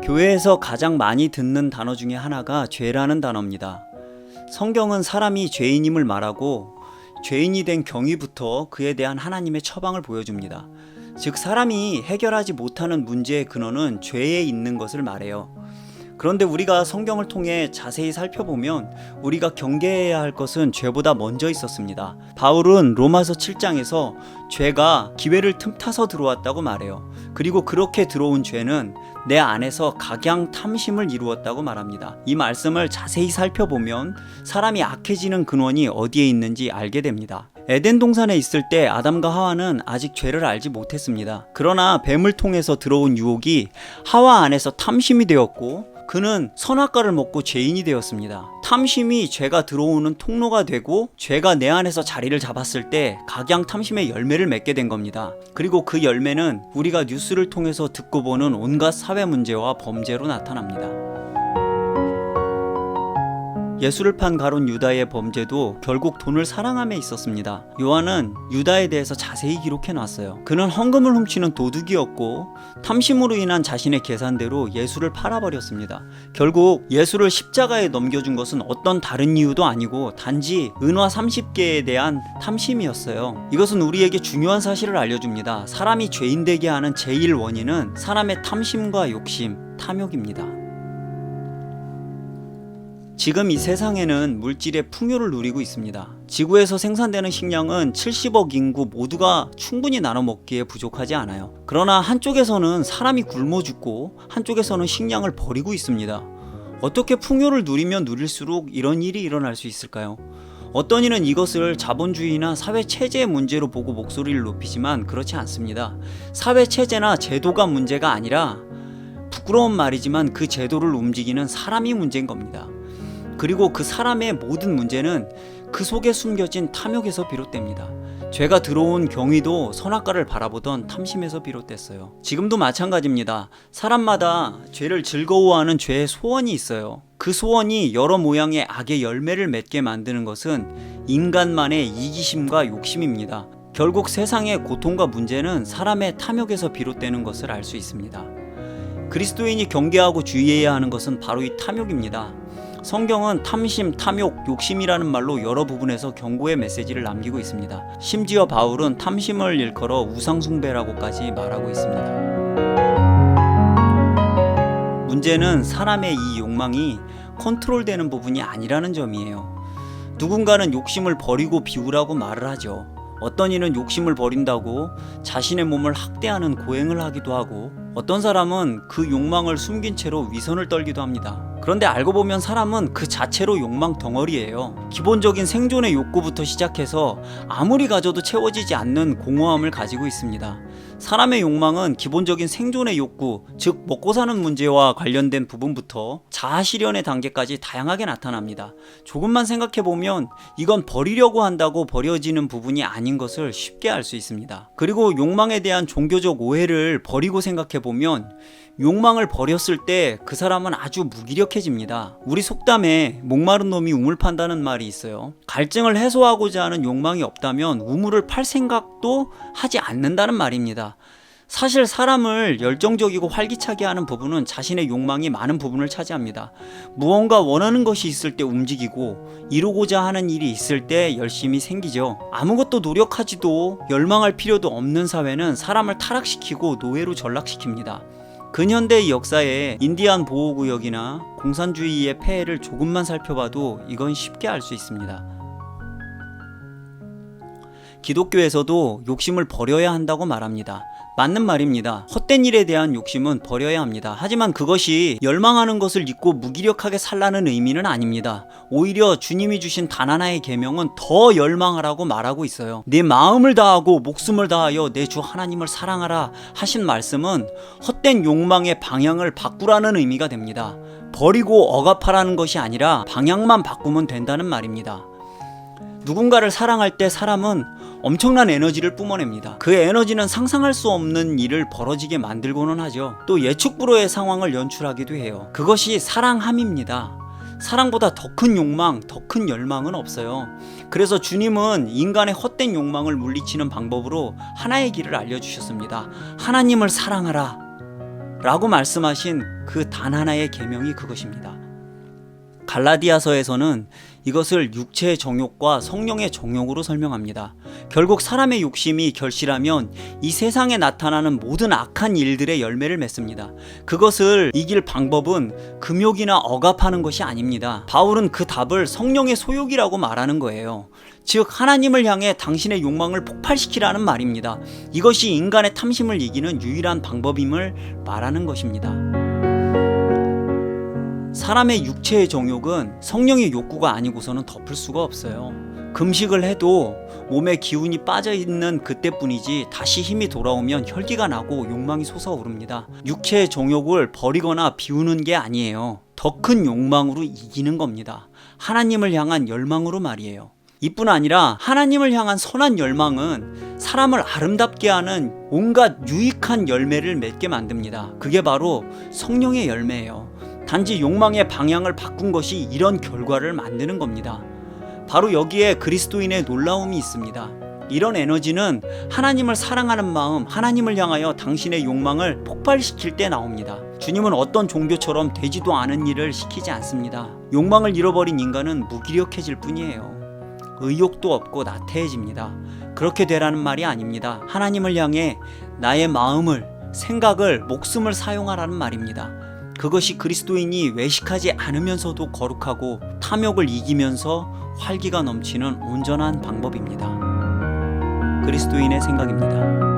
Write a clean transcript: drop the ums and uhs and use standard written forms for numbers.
교회에서 가장 많이 듣는 단어 중에 하나가 죄라는 단어입니다. 성경은 사람이 죄인임을 말하고 죄인이 된 경위부터 그에 대한 하나님의 처방을 보여줍니다. 즉 사람이 해결하지 못하는 문제의 근원은 죄에 있는 것을 말해요. 그런데 우리가 성경을 통해 자세히 살펴보면 우리가 경계해야 할 것은 죄보다 먼저 있었습니다. 바울은 로마서 7장에서 죄가 기회를 틈타서 들어왔다고 말해요. 그리고 그렇게 들어온 죄는 내 안에서 각양 탐심을 이루었다고 말합니다. 이 말씀을 자세히 살펴보면 사람이 악해지는 근원이 어디에 있는지 알게 됩니다. 에덴 동산에 있을 때 아담과 하와는 아직 죄를 알지 못했습니다. 그러나 뱀을 통해서 들어온 유혹이 하와 안에서 탐심이 되었고 그는 선악과를 먹고 죄인이 되었습니다. 탐심이 죄가 들어오는 통로가 되고 죄가 내 안에서 자리를 잡았을 때 각양 탐심의 열매를 맺게 된 겁니다. 그리고 그 열매는 우리가 뉴스를 통해서 듣고 보는 온갖 사회 문제와 범죄로 나타납니다. 예수를 판 가룟 유다의 범죄도 결국 돈을 사랑함에 있었습니다. 요한은 유다에 대해서 자세히 기록해 놨어요. 그는 헌금을 훔치는 도둑이었고 탐심으로 인한 자신의 계산대로 예수를 팔아버렸습니다. 결국 예수를 십자가에 넘겨준 것은 어떤 다른 이유도 아니고 단지 은화 30개에 대한 탐심이었어요. 이것은 우리에게 중요한 사실을 알려줍니다. 사람이 죄인 되게 하는 제일 원인은 사람의 탐심과 욕심, 탐욕입니다. 지금 이 세상에는 물질의 풍요를 누리고 있습니다. 지구에서 생산되는 식량은 70억 인구 모두가 충분히 나눠 먹기에 부족하지 않아요. 그러나 한쪽에서는 사람이 굶어 죽고 한쪽에서는 식량을 버리고 있습니다. 어떻게 풍요를 누리면 누릴수록 이런 일이 일어날 수 있을까요? 어떤 이는 이것을 자본주의나 사회체제의 문제로 보고 목소리를 높이지만 그렇지 않습니다. 사회체제나 제도가 문제가 아니라 부끄러운 말이지만 그 제도를 움직이는 사람이 문제인 겁니다. 그리고 그 사람의 모든 문제는 그 속에 숨겨진 탐욕에서 비롯됩니다. 죄가 들어온 경위도 선악과를 바라보던 탐심에서 비롯됐어요. 지금도 마찬가지입니다. 사람마다 죄를 즐거워하는 죄의 소원이 있어요. 그 소원이 여러 모양의 악의 열매를 맺게 만드는 것은 인간만의 이기심과 욕심입니다. 결국 세상의 고통과 문제는 사람의 탐욕에서 비롯되는 것을 알 수 있습니다. 그리스도인이 경계하고 주의해야 하는 것은 바로 이 탐욕입니다. 성경은 탐심, 탐욕, 욕심이라는 말로 여러 부분에서 경고의 메시지를 남기고 있습니다. 심지어 바울은 탐심을 일컬어 우상숭배라고까지 말하고 있습니다. 문제는 사람의 이 욕망이 컨트롤되는 부분이 아니라는 점이에요. 누군가는 욕심을 버리고 비우라고 말을 하죠. 어떤 이는 욕심을 버린다고 자신의 몸을 학대하는 고행을 하기도 하고 어떤 사람은 그 욕망을 숨긴 채로 위선을 떨기도 합니다. 그런데 알고 보면 사람은 그 자체로 욕망 덩어리예요. 기본적인 생존의 욕구부터 시작해서 아무리 가져도 채워지지 않는 공허함을 가지고 있습니다. 사람의 욕망은 기본적인 생존의 욕구, 즉 먹고 사는 문제와 관련된 부분부터 자아실현의 단계까지 다양하게 나타납니다. 조금만 생각해보면 이건 버리려고 한다고 버려지는 부분이 아닌 것을 쉽게 알 수 있습니다. 그리고 욕망에 대한 종교적 오해를 버리고 생각해보면 욕망을 버렸을 때 그 사람은 아주 무기력해집니다. 우리 속담에 목마른 놈이 우물 판다는 말이 있어요. 갈증을 해소하고자 하는 욕망이 없다면 우물을 팔 생각도 하지 않는다는 말입니다. 사실 사람을 열정적이고 활기차게 하는 부분은 자신의 욕망이 많은 부분을 차지합니다. 무언가 원하는 것이 있을 때 움직이고 이루고자 하는 일이 있을 때 열심히 생기죠. 아무것도 노력하지도 열망할 필요도 없는 사회는 사람을 타락시키고 노예로 전락시킵니다. 근현대의 역사에 인디안 보호구역이나 공산주의의 폐해를 조금만 살펴봐도 이건 쉽게 알 수 있습니다. 기독교에서도 욕심을 버려야 한다고 말합니다. 맞는 말입니다. 헛된 일에 대한 욕심은 버려야 합니다. 하지만 그것이 열망하는 것을 잊고 무기력하게 살라는 의미는 아닙니다. 오히려 주님이 주신 단 하나의 계명은 더 열망하라고 말하고 있어요. 내 마음을 다하고 목숨을 다하여 내 주 하나님을 사랑하라 하신 말씀은 헛된 욕망의 방향을 바꾸라는 의미가 됩니다. 버리고 억압하라는 것이 아니라 방향만 바꾸면 된다는 말입니다. 누군가를 사랑할 때 사람은 엄청난 에너지를 뿜어냅니다. 그 에너지는 상상할 수 없는 일을 벌어지게 만들고는 하죠. 또 예측 불허의 상황을 연출하기도 해요. 그것이 사랑함입니다. 사랑보다 더 큰 욕망, 더 큰 열망은 없어요. 그래서 주님은 인간의 헛된 욕망을 물리치는 방법으로 하나의 길을 알려주셨습니다. 하나님을 사랑하라. 라고 말씀하신 그 단 하나의 계명이 그것입니다. 갈라디아서에서는 이것을 육체의 정욕과 성령의 정욕으로 설명합니다. 결국 사람의 욕심이 결실하면 이 세상에 나타나는 모든 악한 일들의 열매를 맺습니다. 그것을 이길 방법은 금욕이나 억압하는 것이 아닙니다. 바울은 그 답을 성령의 소욕이라고 말하는 거예요. 즉 하나님을 향해 당신의 욕망을 폭발시키라는 말입니다. 이것이 인간의 탐심을 이기는 유일한 방법임을 말하는 것입니다. 사람의 육체의 정욕은 성령의 욕구가 아니고서는 덮을 수가 없어요. 금식을 해도 몸에 기운이 빠져있는 그때뿐이지 다시 힘이 돌아오면 혈기가 나고 욕망이 솟아오릅니다. 육체의 정욕을 버리거나 비우는 게 아니에요. 더 큰 욕망으로 이기는 겁니다. 하나님을 향한 열망으로 말이에요. 이뿐 아니라 하나님을 향한 선한 열망은 사람을 아름답게 하는 온갖 유익한 열매를 맺게 만듭니다. 그게 바로 성령의 열매예요. 단지 욕망의 방향을 바꾼 것이 이런 결과를 만드는 겁니다. 바로 여기에 그리스도인의 놀라움이 있습니다. 이런 에너지는 하나님을 사랑하는 마음, 하나님을 향하여 당신의 욕망을 폭발시킬 때 나옵니다. 주님은 어떤 종교처럼 되지도 않은 일을 시키지 않습니다. 욕망을 잃어버린 인간은 무기력해질 뿐이에요. 의욕도 없고 나태해집니다. 그렇게 되라는 말이 아닙니다. 하나님을 향해 나의 마음을, 생각을, 목숨을 사용하라는 말입니다. 그것이 그리스도인이 외식하지 않으면서도 거룩하고 탐욕을 이기면서 활기가 넘치는 온전한 방법입니다. 그리스도인의 생각입니다.